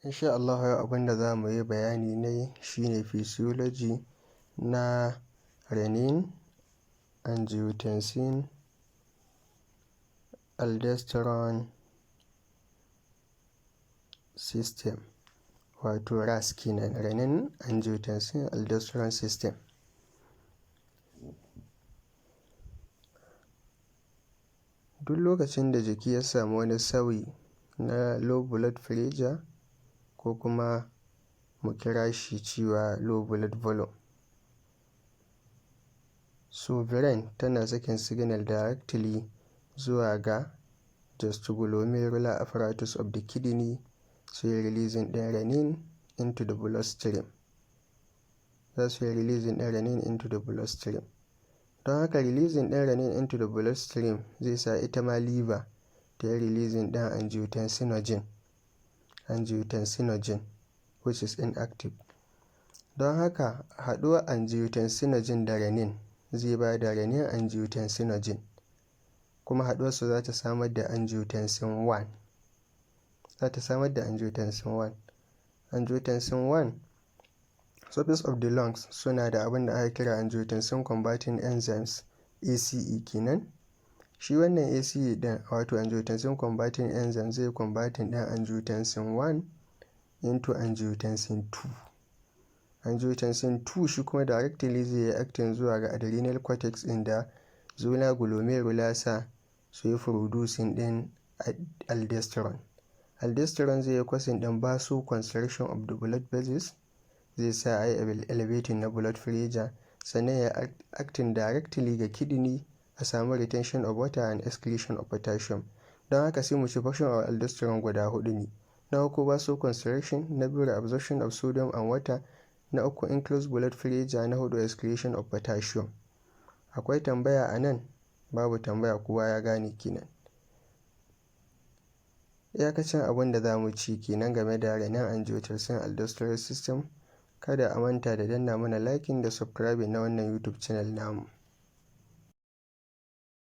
Insha Allah yau abinda za mu yi bayani ne shine physiology na renin, angiotensin, aldestrone system, wato RAAS kenan, renin angiotensin aldosterone system. Duk lokacin da jiki ya samu wani sauyi na low blood pressure ko kuma mu kira shi cewa low blood volume, so brain tana sakin signal directly zuwa ga jugular apparatus of the kidney, su yi releasing ɗin renin into the bloodstream. Za su yi releasing ɗin renin into the bloodstream. Don haka releasing ɗin renin into the bloodstream zai sa ita ma liver ta yi releasing ɗin angiotensinogen which is inactive. Don haka haɗuwar angiotensinogen da renin zai ba da renin angiotensinogen, kuma haɗuwarsu za ta samar da angiotensin 1. Angiotensin 1 surface of the lungs suna da abin da aka kira angiotensin converting enzymes, ACE kenan. Shi wannan ACE ɗin wato angiotensin converting enzyme zai converting ɗin angiotensin 1 into angiotensin 2. Angiotensin 2 shi kuma directly zai yi acting zuwa ga adrenal cortex inda zona glomerulasa su yi producing ɗin aldestrone. Aldestrone zai yi causing ɗin vasoconstriction of the blood vessels, zai sa a yi elevating na blood pressure, sannan ya acting directly ga kidney a samu retention of water and excretion of potassium. Don haka sai mu ci function of aldosterone guda hudu ne. Na uku vasoconstriction, na biyu reabsorption of sodium and water, na uku increased blood pressure, na hudu excretion of potassium. Akwai tambaya a nan? Babu tambaya, kowa ya gane kenan. Iyakacin abin da za mu ci kenan game da renin angiotensin aldosterone system. Kada a manta da danna mana liking da subscribing na wannan YouTube channel namu.